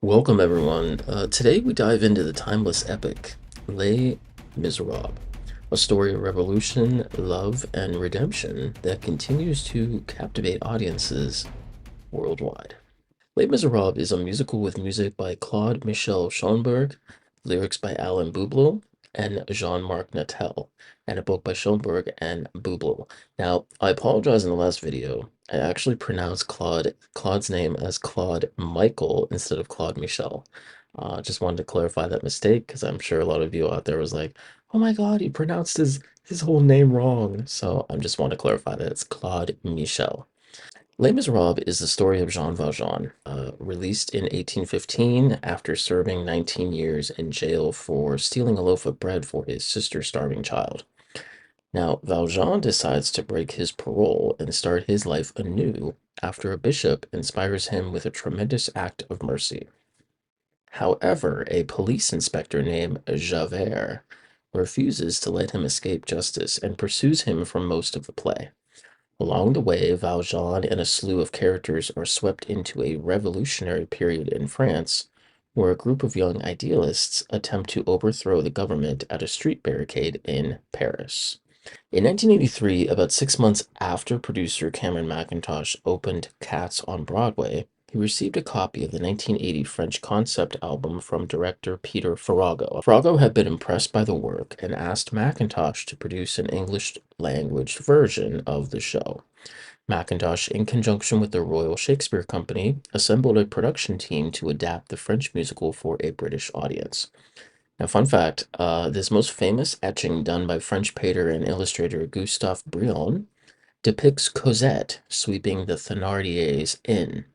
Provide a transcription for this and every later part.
Welcome, everyone. Today we dive into the timeless epic, Les Miserables, a story of revolution, love, and redemption that continues to captivate audiences worldwide. Les Miserables is a musical with music by Claude Michel Schoenberg, lyrics by Alain Boublil and Jean-Marc Natel, and a book by Schoenberg and Boublil. Now, I apologize in the last video. I actually pronounced Claude's name as Claude Michael instead of Claude Michel. Just wanted to clarify that mistake because I'm sure a lot of you out there was like, "Oh my God, he pronounced his whole name wrong." So I just want to clarify that it's Claude Michel. Les Miserables is the story of Jean Valjean, released in 1815 after serving 19 years in jail for stealing a loaf of bread for his sister's starving child. Now, Valjean decides to break his parole and start his life anew after a bishop inspires him with a tremendous act of mercy. However, a police inspector named Javert refuses to let him escape justice and pursues him for most of the play. Along the way, Valjean and a slew of characters are swept into a revolutionary period in France, where a group of young idealists attempt to overthrow the government at a street barricade in Paris. In 1983, about 6 months after producer Cameron Mackintosh opened Cats on Broadway, he received a copy of the 1980 French concept album from director Peter Farago. Farago had been impressed by the work and asked Mackintosh to produce an English language version of the show. Mackintosh, in conjunction with the Royal Shakespeare Company, assembled a production team to adapt the French musical for a British audience. Now, fun fact, this most famous etching done by French painter and illustrator Gustave Brion depicts Cosette sweeping the Thénardiers in.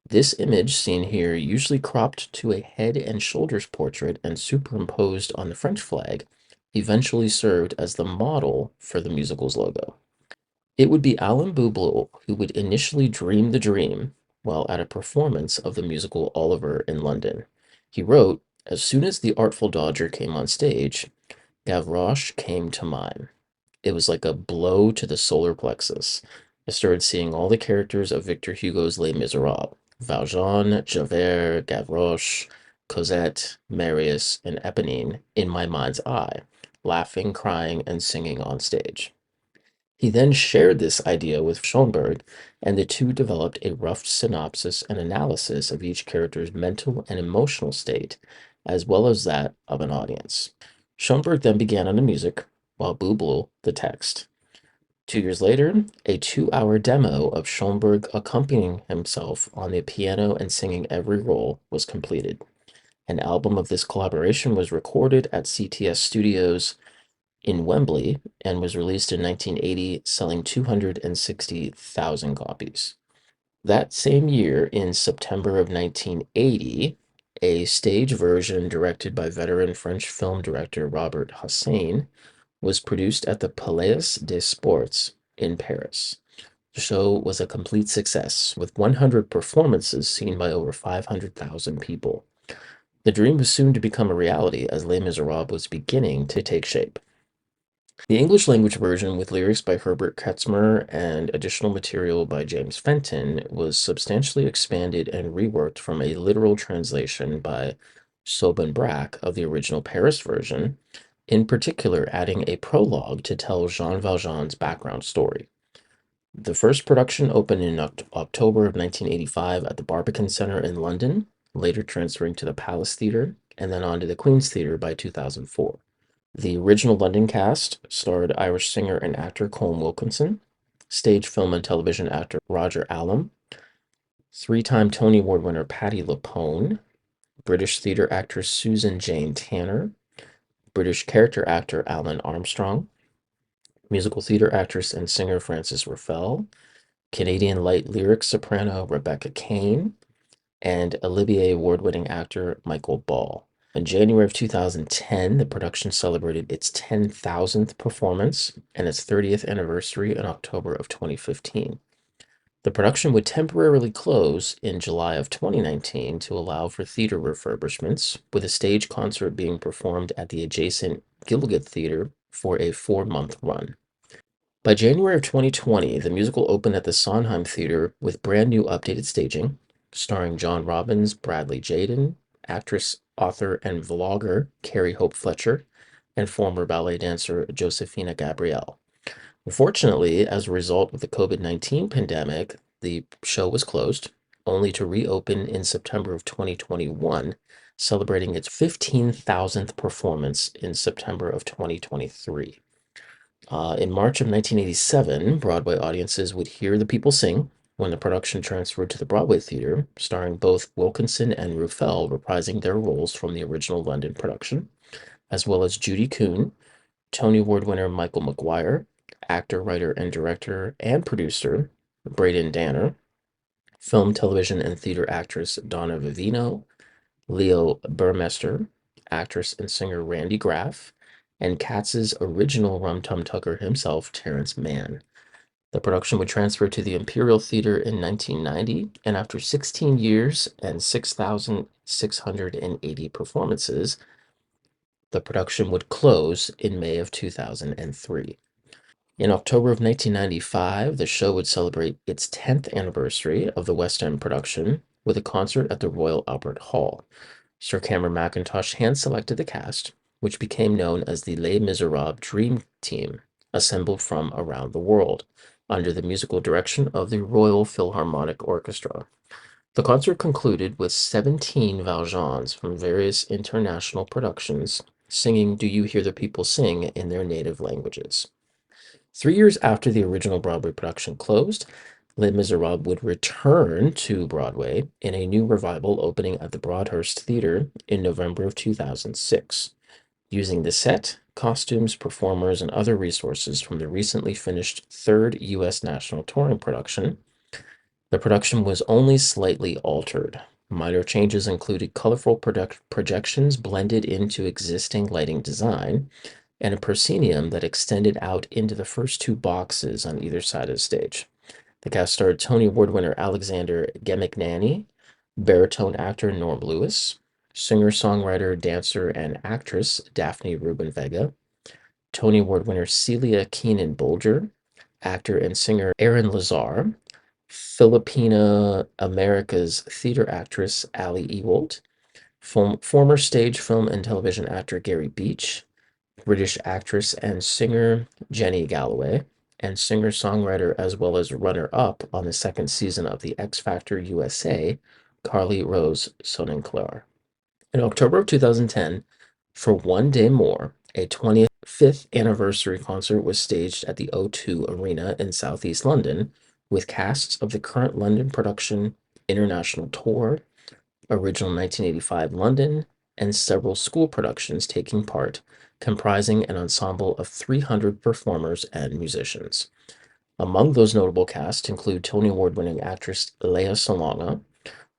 This image, seen here, usually cropped to a head and shoulders portrait and superimposed on the French flag, eventually served as the model for the musical's logo. It would be Alain Boublil who would initially dream the dream while at a performance of the musical Oliver in London. He wrote, "As soon as the Artful Dodger came on stage, Gavroche came to mime. It was like a blow to the solar plexus. I started seeing all the characters of Victor Hugo's Les Miserables: Valjean, Javert, Gavroche, Cosette, Marius, and Eponine in my mind's eye, laughing, crying, and singing on stage." He then shared this idea with Schoenberg, and the two developed a rough synopsis and analysis of each character's mental and emotional state, as well as that of an audience. Schoenberg then began on the music, while Boublil the text. 2 years later, a 2-hour demo of Schoenberg accompanying himself on the piano and singing every role was completed. An album of this collaboration was recorded at CTS Studios in Wembley and was released in 1980, selling 260,000 copies. That same year, in September of 1980, a stage version directed by veteran French film director Robert Hossein was produced at the Palais des Sports in Paris. The show was a complete success, with 100 performances seen by over 500,000 people. The dream was soon to become a reality as Les Miserables was beginning to take shape. The English language version, with lyrics by Herbert Ketzmer and additional material by James Fenton, was substantially expanded and reworked from a literal translation by Sobin Brack of the original Paris version, in particular adding a prologue to tell Jean Valjean's background story. The first production opened in October of 1985 at the Barbican Centre in London, later transferring to the Palace Theatre, and then on to the Queen's Theatre by 2004. The original London cast starred Irish singer and actor Colm Wilkinson, stage, film, and television actor Roger Allam, three-time Tony Award winner Patti LuPone, British theatre actress Susan Jane Tanner, British character actor Alan Armstrong, musical theatre actress and singer Frances Ruffelle, Canadian light lyric soprano Rebecca Kane, and Olivier Award-winning actor Michael Ball. In January of 2010, the production celebrated its 10,000th performance and its 30th anniversary in October of 2015. The production would temporarily close in July of 2019 to allow for theater refurbishments, with a stage concert being performed at the adjacent Gilgit Theater for a 4-month run. By January of 2020, the musical opened at the Sondheim Theater with brand new updated staging, starring John Robbins, Bradley Jaden, actress, author, and vlogger Carrie Hope Fletcher, and former ballet dancer Josefina Gabrielle. Unfortunately, as a result of the COVID-19 pandemic, the show was closed, only to reopen in September of 2021, celebrating its 15,000th performance in September of 2023. In March of 1987, Broadway audiences would hear the people sing when the production transferred to the Broadway Theatre, starring both Wilkinson and Ruffell reprising their roles from the original London production, as well as Judy Kuhn, Tony Award winner Michael McGuire, actor, writer, and director and producer Braden Danner, film, television, and theater actress Donna Vivino, Leo Burmester, actress and singer Randy Graff, and Katz's original Rum Tum Tucker himself, Terrence Mann. The production would transfer to the Imperial Theater in 1990, and after 16 years and 6,680 performances, the production would close in May of 2003. In October of 1995, the show would celebrate its 10th anniversary of the West End production with a concert at the Royal Albert Hall. Sir Cameron Mackintosh hand-selected the cast, which became known as the Les Miserables Dream Team, assembled from around the world, under the musical direction of the Royal Philharmonic Orchestra. The concert concluded with 17 Valjeans from various international productions singing Do You Hear the People Sing in their native languages. 3 years after the original Broadway production closed, Les Miserables would return to Broadway in a new revival opening at the Broadhurst Theatre in November of 2006, using the set, costumes, performers, and other resources from the recently finished third U.S. national touring production. The production was only slightly altered. Minor changes included colorful projections blended into existing lighting design, and a proscenium that extended out into the first two boxes on either side of the stage. The cast starred Tony Award winner Alexander Gemignani, baritone actor Norm Lewis, singer-songwriter, dancer, and actress Daphne Rubin Vega, Tony Award winner Celia Keenan Bolger, actor and singer Aaron Lazar, Filipina America's theater actress Ali Ewoldt, former stage, film, and television actor Gary Beach, British actress and singer Jenny Galloway, and singer-songwriter as well as runner-up on the second season of the X Factor USA, Carly Rose Soninclair. In October of 2010, for one day more, a 25th anniversary concert was staged at the O2 Arena in southeast London, with casts of the current London production, international tour, original 1985 London, and several school productions taking part, comprising an ensemble of 300 performers and musicians. Among those notable casts include Tony Award-winning actress Lea Salonga,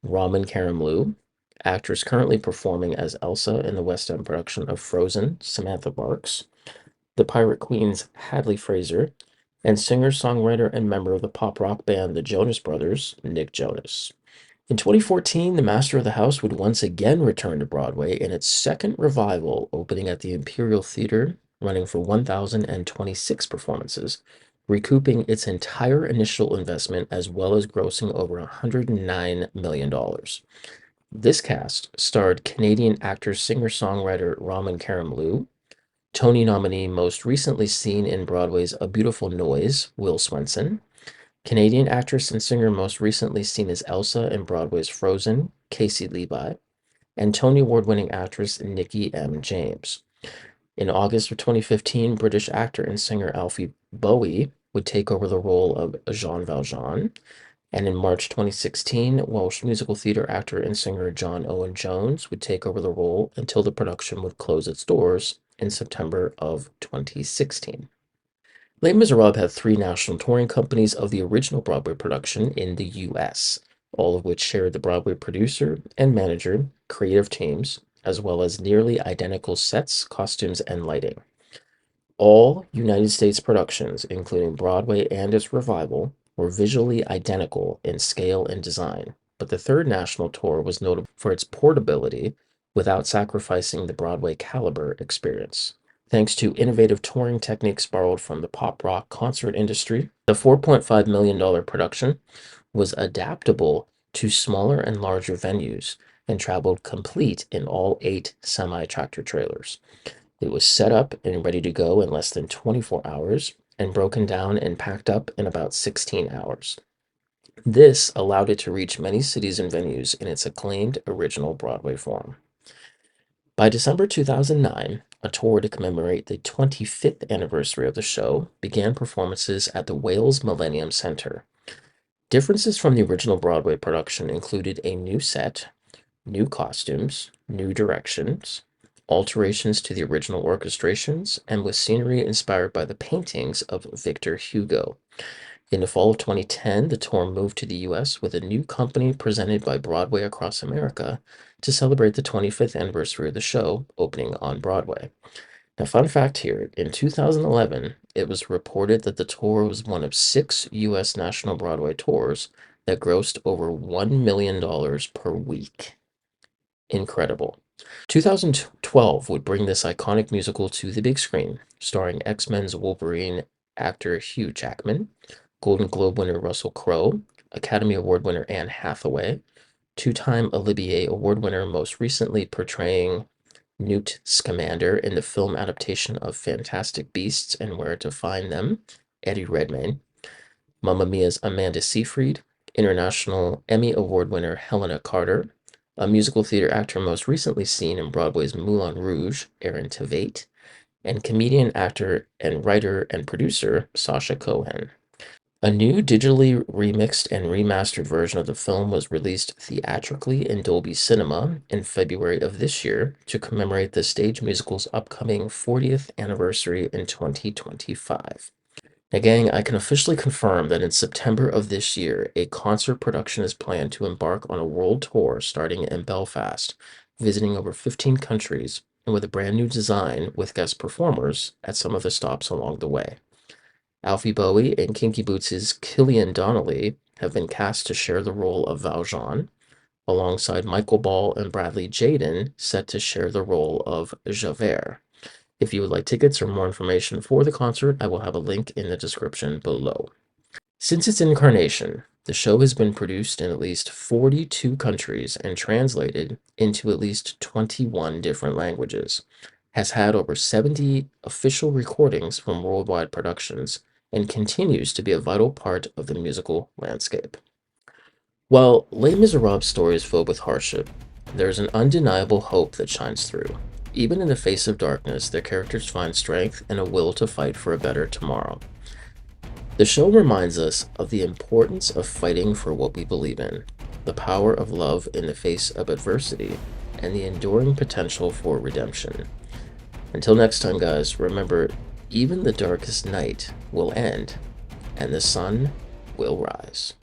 Raman Karimloo, actress currently performing as Elsa in the West End production of Frozen, Samantha Barks, the Pirate Queen's Hadley Fraser, and singer-songwriter and member of the pop rock band The Jonas Brothers, Nick Jonas. In 2014, The Master of the House would once again return to Broadway in its second revival, opening at the Imperial Theatre, running for 1,026 performances, recouping its entire initial investment as well as grossing over $109 million. This cast starred Canadian actor, singer-songwriter Raman Karimloo, Tony nominee most recently seen in Broadway's A Beautiful Noise, Will Swenson, Canadian actress and singer most recently seen as Elsa in Broadway's Frozen, Casey Levi, and Tony Award-winning actress Nikki M. James. In August of 2015, British actor and singer Alfie Bowie would take over the role of Jean Valjean, and in March 2016, Welsh musical theater actor and singer John Owen Jones would take over the role until the production would close its doors in September of 2016. Les Miserables had three national touring companies of the original Broadway production in the U.S., all of which shared the Broadway producer and manager creative teams, as well as nearly identical sets, costumes, and lighting. All United States productions, including Broadway and its revival, were visually identical in scale and design, but the third national tour was notable for its portability without sacrificing the Broadway caliber experience. Thanks to innovative touring techniques borrowed from the pop rock concert industry, the $4.5 million production was adaptable to smaller and larger venues and traveled complete in all 8 semi-tractor trailers. It was set up and ready to go in less than 24 hours and broken down and packed up in about 16 hours. This allowed it to reach many cities and venues in its acclaimed original Broadway form. By December 2009, a tour to commemorate the 25th anniversary of the show began performances at the Wales Millennium Center. Differences from the original Broadway production included a new set, new costumes, new directions, alterations to the original orchestrations, and with scenery inspired by the paintings of Victor Hugo. In the fall of 2010, the tour moved to the US with a new company presented by Broadway Across America to celebrate the 25th anniversary of the show opening on Broadway. Now, fun fact here, in 2011, it was reported that the tour was one of 6 US national Broadway tours that grossed over $1 million per week. Incredible. 2012 would bring this iconic musical to the big screen, starring X-Men's Wolverine actor Hugh Jackman, Golden Globe winner Russell Crowe, Academy Award winner Anne Hathaway, two-time Olivier Award winner, most recently portraying Newt Scamander in the film adaptation of Fantastic Beasts and Where to Find Them, Eddie Redmayne, Mamma Mia's Amanda Seyfried, International Emmy Award winner Helena Carter, a musical theater actor most recently seen in Broadway's Moulin Rouge, Aaron Tveit, and comedian, actor, and writer and producer Sacha Cohen. A new digitally remixed and remastered version of the film was released theatrically in Dolby Cinema in February of this year to commemorate the stage musical's upcoming 40th anniversary in 2025. Now, gang, I can officially confirm that in September of this year, a concert production is planned to embark on a world tour starting in Belfast, visiting over 15 countries, and with a brand new design with guest performers at some of the stops along the way. Alfie Bowie and Kinky Boots' Killian Donnelly have been cast to share the role of Valjean, alongside Michael Ball and Bradley Jaden set to share the role of Javert. If you would like tickets or more information for the concert, I will have a link in the description below. Since its incarnation, the show has been produced in at least 42 countries and translated into at least 21 different languages, has had over 70 official recordings from worldwide productions, and continues to be a vital part of the musical landscape. While Les Miserables' story is filled with hardship, there is an undeniable hope that shines through. Even in the face of darkness, their characters find strength and a will to fight for a better tomorrow. The show reminds us of the importance of fighting for what we believe in, the power of love in the face of adversity, and the enduring potential for redemption. Until next time, guys, remember, even the darkest night will end, and the sun will rise.